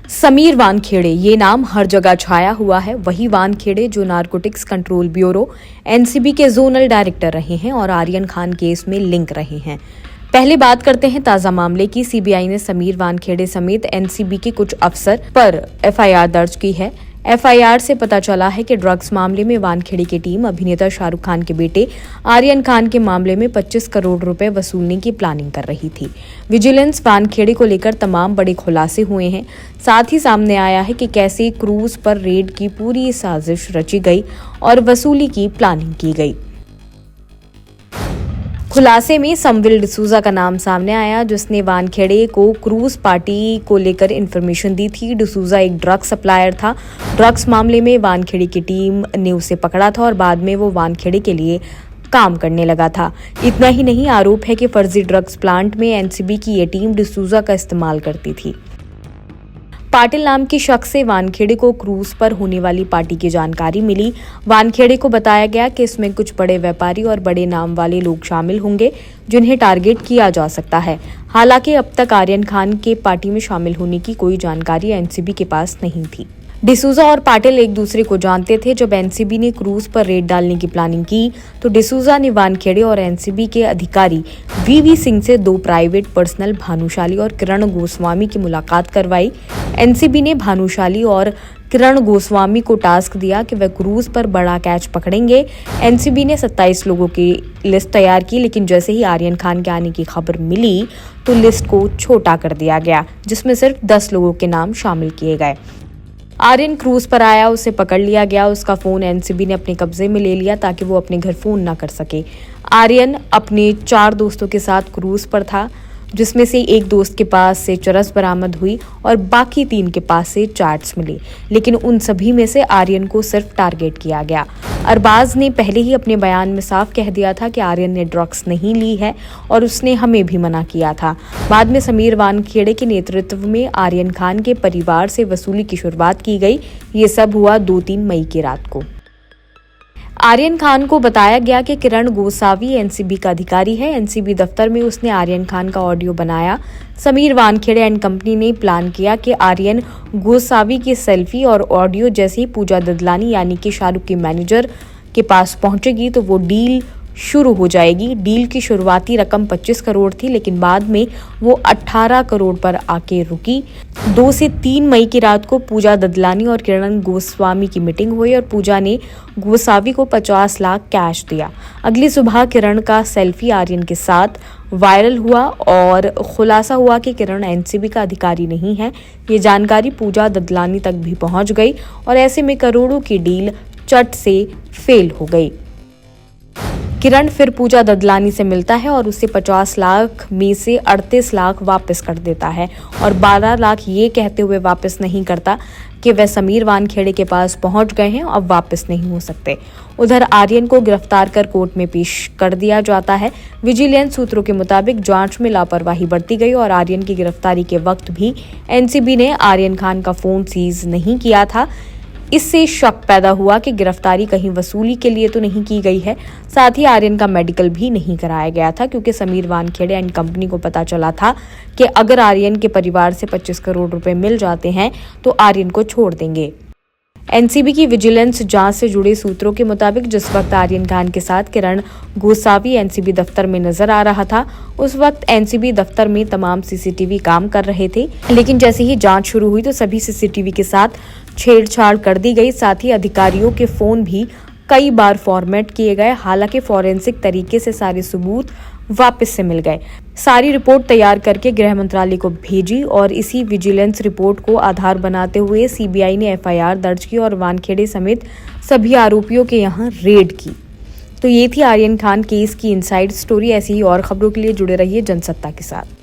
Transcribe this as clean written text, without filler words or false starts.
समीर वानखेड़े, ये नाम हर जगह छाया हुआ है। वही वानखेड़े जो नारकोटिक्स कंट्रोल ब्यूरो एनसीबी के जोनल डायरेक्टर रहे हैं और आर्यन खान केस में लिंक रहे हैं। पहले बात करते हैं ताजा मामले की। सीबीआई ने समीर वानखेड़े समेत एनसीबी के कुछ अफसर पर एफआईआर दर्ज की है। एफआईआर से पता चला है कि ड्रग्स मामले में वानखेड़े की टीम अभिनेता शाहरुख खान के बेटे आर्यन खान के मामले में 25 करोड़ रुपए वसूलने की प्लानिंग कर रही थी। विजिलेंस वानखेड़े को लेकर तमाम बड़े खुलासे हुए हैं। साथ ही सामने आया है कि कैसे क्रूज पर रेड की पूरी साजिश रची गई और वसूली की प्लानिंग की गई। खुलासे में समविल डिसूजा का नाम सामने आया, जिसने वानखेड़े को क्रूज पार्टी को लेकर इन्फॉर्मेशन दी थी। डिसूजा एक ड्रग सप्लायर था। ड्रग्स मामले में वानखेड़े की टीम ने उसे पकड़ा था और बाद में वो वानखेड़े के लिए काम करने लगा था। इतना ही नहीं, आरोप है कि फर्जी ड्रग्स प्लांट में एनसीबी की ये टीम डिसूजा का इस्तेमाल करती थी। पाटिल नाम की शख्स से वानखेड़े को क्रूज पर होने वाली पार्टी की जानकारी मिली। वानखेड़े को बताया गया कि इसमें कुछ बड़े व्यापारी और बड़े नाम वाले लोग शामिल होंगे जिन्हें टारगेट किया जा सकता है। हालांकि अब तक आर्यन खान के पार्टी में शामिल होने की कोई जानकारी एनसीबी के पास नहीं थी। डिसूजा और पाटिल एक दूसरे को जानते थे। जब एनसीबी ने क्रूज पर रेड डालने की प्लानिंग की तो डिसूजा ने वानखेड़े और एनसीबी के अधिकारी वीवी सिंह से 2 प्राइवेट पर्सनल भानुशाली और किरण गोस्वामी की मुलाकात करवाई। एनसीबी ने भानुशाली और किरण गोस्वामी को टास्क दिया कि वह क्रूज पर बड़ा कैच पकड़ेंगे। एनसीबी ने 27 लोगों की लिस्ट तैयार की, लेकिन जैसे ही आर्यन खान के आने की खबर मिली तो लिस्ट को छोटा कर दिया गया, जिसमें सिर्फ 10 लोगों के नाम शामिल किए गए। आर्यन क्रूज पर आया, उसे पकड़ लिया गया। उसका फोन एनसीबी ने अपने कब्जे में ले लिया ताकि वो अपने घर फोन ना कर सके। आर्यन अपने 4 दोस्तों के साथ क्रूज पर था, जिसमें से एक दोस्त के पास से चरस बरामद हुई और बाकी 3 के पास से चैट्स मिली, लेकिन उन सभी में से आर्यन को सिर्फ टारगेट किया गया। अरबाज ने पहले ही अपने बयान में साफ कह दिया था कि आर्यन ने ड्रग्स नहीं ली है और उसने हमें भी मना किया था। बाद में समीर वानखेड़े के नेतृत्व में आर्यन खान के परिवार से वसूली की शुरुआत की गई। ये सब हुआ 2-3 मई की रात को। आर्यन खान को बताया गया कि किरण गोसावी एनसीबी का अधिकारी है। एनसीबी दफ्तर में उसने आर्यन खान का ऑडियो बनाया। समीर वानखेड़े एंड कंपनी ने प्लान किया कि आर्यन गोसावी की सेल्फी और ऑडियो जैसे ही पूजा ददलानी यानी कि शाहरुख की मैनेजर के पास पहुंचेगी तो वो डील शुरू हो जाएगी। डील की शुरुआती रकम 25 करोड़ थी, लेकिन बाद में वो 18 करोड़ पर आके रुकी। 2 से 3 मई की रात को पूजा ददलानी और किरण गोस्वामी की मीटिंग हुई और पूजा ने गोसावी को 50 लाख कैश दिया। अगली सुबह किरण का सेल्फी आर्यन के साथ वायरल हुआ और खुलासा हुआ कि किरण एनसीबी का अधिकारी नहीं है। ये जानकारी पूजा ददलानी तक भी पहुंच गई और ऐसे में करोड़ों की डील चट से फेल हो गई। किरण फिर पूजा ददलानी से मिलता है और उसे 50 लाख में से 38 लाख वापस कर देता है और 12 लाख ये कहते हुए वापस नहीं करता कि वह समीर वानखेड़े के पास पहुंच गए हैं, अब वापस नहीं हो सकते। उधर आर्यन को गिरफ्तार कर कोर्ट में पेश कर दिया जाता है। विजिलेंस सूत्रों के मुताबिक जांच में लापरवाही बरती गई और आर्यन की गिरफ्तारी के वक्त भी एनसीबी ने आर्यन खान का फोन सीज नहीं किया था। इससे शक पैदा हुआ कि गिरफ्तारी कहीं वसूली के लिए तो नहीं की गई है। साथ ही आर्यन का मेडिकल भी नहीं कराया गया था, क्योंकि समीर वानखेड़े एंड कंपनी को पता चला था कि अगर आर्यन के परिवार से 25 करोड़ रुपए मिल जाते हैं तो आर्यन को छोड़ देंगे। एनसीबी की विजिलेंस जांच से जुड़े सूत्रों के मुताबिक जिस वक्त आर्यन खान के साथ किरण गोसावी एनसीबी दफ्तर में नजर आ रहा था, उस वक्त एनसीबी दफ्तर में तमाम सीसीटीवी काम कर रहे थे, लेकिन जैसे ही जांच शुरू हुई तो सभी सीसीटीवी के साथ छेड़छाड़ कर दी गई। साथ ही अधिकारियों के फोन भी कई बार फॉर्मेट किए गए। हालांकि फॉरेंसिक तरीके से सारे सबूत वापस से मिल गए। सारी रिपोर्ट तैयार करके गृह मंत्रालय को भेजी और इसी विजिलेंस रिपोर्ट को आधार बनाते हुए सीबीआई ने एफआईआर दर्ज की और वानखेड़े समेत सभी आरोपियों के यहां रेड की। तो ये थी आर्यन खान केस की इनसाइड स्टोरी। ऐसी ही और खबरों के लिए जुड़े रहिए जनसत्ता के साथ।